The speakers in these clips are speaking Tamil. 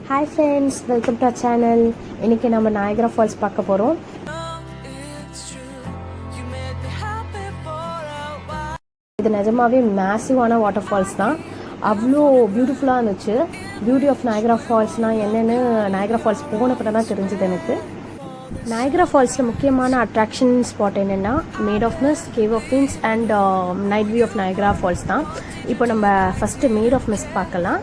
Hi friends, welcome to our channel. இன்னைக்கு நம்ம Niagara Falls பார்க்க போறோம். இது நிஜமாவே மேசிவான வாட்டர் ஃபால்ஸ் தான். அவ்வளோ பியூட்டிஃபுல்லாக இருந்துச்சு. பியூட்டி ஆஃப் Niagara Fallsனால் என்னென்னு Niagara Falls போனப்பட தான் தெரிஞ்சுது எனக்கு. Niagara Fallஸில் முக்கியமான அட்ராக்ஷன் ஸ்பாட் என்னென்னா maid of mist, cave of winds and night view of Niagara Falls தான். இப்போ நம்ம ஃபஸ்ட்டு மேட் ஆஃப் மிஸ்ட் பார்க்கலாம்.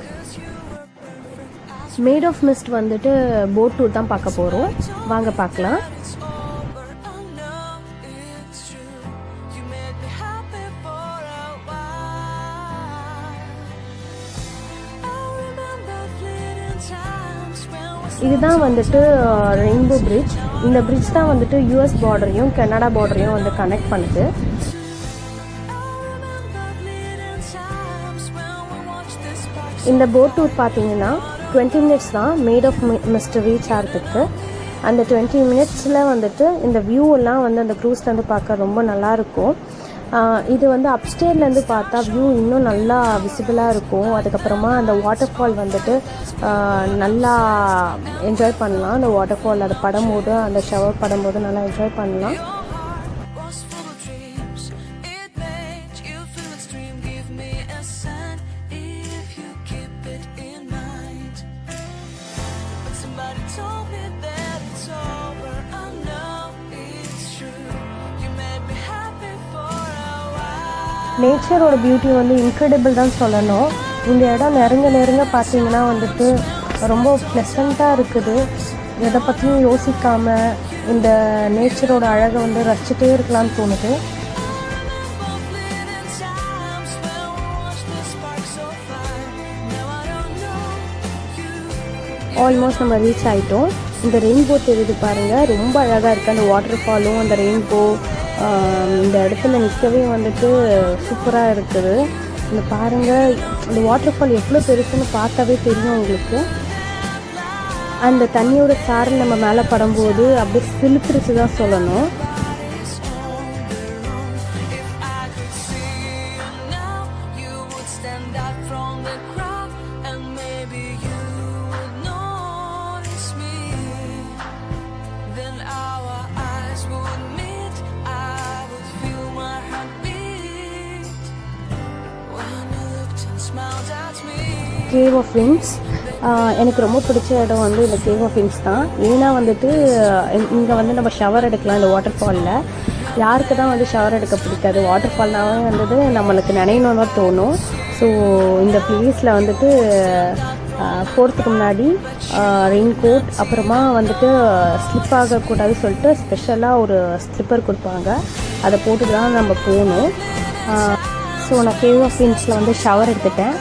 மேட் ஆஃப் மிஸ்ட் வந்துட்டு போட் டூர் தான் பார்க்க போகிறோம். வாங்க பார்க்கலாம். இதுதான் வந்துட்டு ரெயின்போ பிரிட்ஜ். இந்த பிரிட்ஜ் தான் வந்துட்டு US பார்டரையும் கனடா பார்டரையும் வந்து கனெக்ட் பண்ணுது. இந்த போட் டூர் பார்த்தீங்கன்னா 20 மினிட்ஸ் தான் மேட் ஆஃப் மிஸ்ட் ரீச் ஆகிறதுக்கு. அந்த 20 மினிட்ஸில் வந்துட்டு இந்த வியூவெல்லாம் வந்து அந்த க்ரூஸ்லேருந்து பார்க்க ரொம்ப நல்லாயிருக்கும். இது வந்து அப்ஸ்டேர்லேருந்து பார்த்தா வியூ இன்னும் நல்லா விசிபிளாக இருக்கும். அதுக்கப்புறமா அந்த வாட்டர் ஃபால் வந்துட்டு நல்லா என்ஜாய் பண்ணலாம். அந்த வாட்டர் ஃபால் அது படும்போது, அந்த ஷவர் படும்போது நல்லா என்ஜாய் பண்ணலாம். நேச்சரோட பியூட்டி வந்து இன்க்ரெடிபிள் தான் சொல்லணும். இந்த இடம் நெருங்க பார்த்தீங்கன்னா வந்துட்டு ரொம்ப ப்ளசண்ட்டாக இருக்குது. எதை பற்றியும் யோசிக்காமல் இந்த நேச்சரோட அழகை வந்து ரசிச்சுட்டே இருக்கலாம்னு தோணுது. ஆல்மோஸ்ட் நம்ம ரீச் ஆகிட்டோம். இந்த ரெயின்போ தெரியுது பாருங்கள், ரொம்ப அழகாக இருக்குது. அந்த வாட்டர் ஃபாலும் அந்த ரெயின்போ இந்த இடத்துல நிற்கவே வந்துட்டு சூப்பராக இருக்குது. இந்த பாருங்கள், இந்த வாட்டர் ஃபால் எவ்வளோ பெருசுன்னு பார்த்தாவே தெரியும் உங்களுக்கு. அந்த தண்ணியோட சாரல் நம்ம மேலே படும்போது அப்படியே சிலுத்துருச்சு தான் சொல்லணும். கேவ் ஆஃப் விண்ட்ஸ் எனக்கு ரொம்ப பிடிச்ச இடம் வந்து இந்த கேவ் ஆஃப் விண்ட்ஸ் தான். ஏன்னா வந்துட்டு இங்கே வந்து நம்ம ஷவர் எடுக்கலாம். இந்த வாட்டர் ஃபாலில் யாருக்கு தான் வந்து ஷவர் எடுக்க பிடிக்காது? வாட்டர் ஃபால்னாவே வந்துட்டு நம்மளுக்கு நினைக்கணுன்னு தான் தோணும். ஸோ இந்த பிளேஸில் வந்துட்டு போகிறதுக்கு முன்னாடி ரெயின் கோட், அப்புறமா வந்துட்டு ஸ்லிப் ஆகக்கூடாது சொல்லிட்டு ஸ்பெஷலாக ஒரு ஸ்லிப்பர் கொடுப்பாங்க. அதை போட்டு தான் நம்ம போகணும். ஸோ நான் கேவ் ஆஃப் விண்ட்ஸில் வந்து ஷவர் எடுத்துட்டேன்.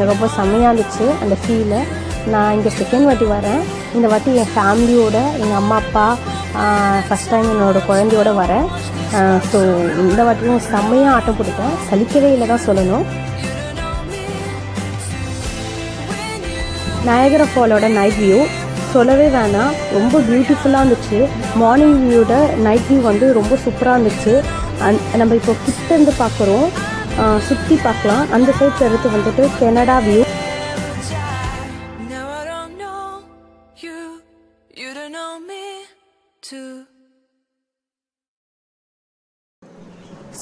ரொம்ப செம்மையாக இருந்துச்சு அந்த ஃபீலு. நான் இங்கே செகண்ட் வாட்டி வரேன். இந்த வாட்டி என் ஃபேமிலியோட, எங்கள் அம்மா அப்பா, ஃபஸ்ட் டைம் என்னோடய குழந்தையோடு வரேன். ஸோ இந்த வாட்டியும் செம்மையாக ஆட்டம் பிடிக்கும். சலிக்கவே இல்லை தான் சொல்லணும். நயாகரா ஃபாலோட நைட் வியூ சொல்லவே வேணாம், ரொம்ப பியூட்டிஃபுல்லாக இருந்துச்சு. மார்னிங் வியூவோட நைட் வியூ வந்து ரொம்ப சூப்பராக இருந்துச்சு. நம்ம இப்போ கிட்டேருந்து பார்க்குறோம், சுற்றி பார்க்கலாம். அந்த சைட் எடுத்து வந்துட்டு Canada view.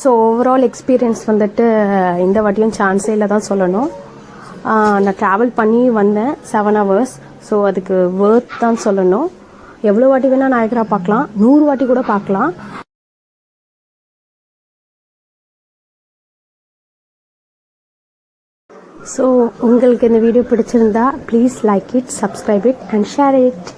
So overall experience வந்துட்டு இந்த வாட்டியும் சான்ஸே இல்லை தான் சொல்லணும். நான் ட்ராவல் பண்ணி வந்தேன் 7 hours. ஸோ அதுக்கு வர்த் தான் சொல்லணும். எவ்வளோ வாட்டி வேணால் நயாகரா பார்க்கலாம், 100 வாட்டி கூட பார்க்கலாம். ஸோ உங்களுக்கு இந்த வீடியோ பிடிச்சிருந்தா please like it, subscribe it and share it.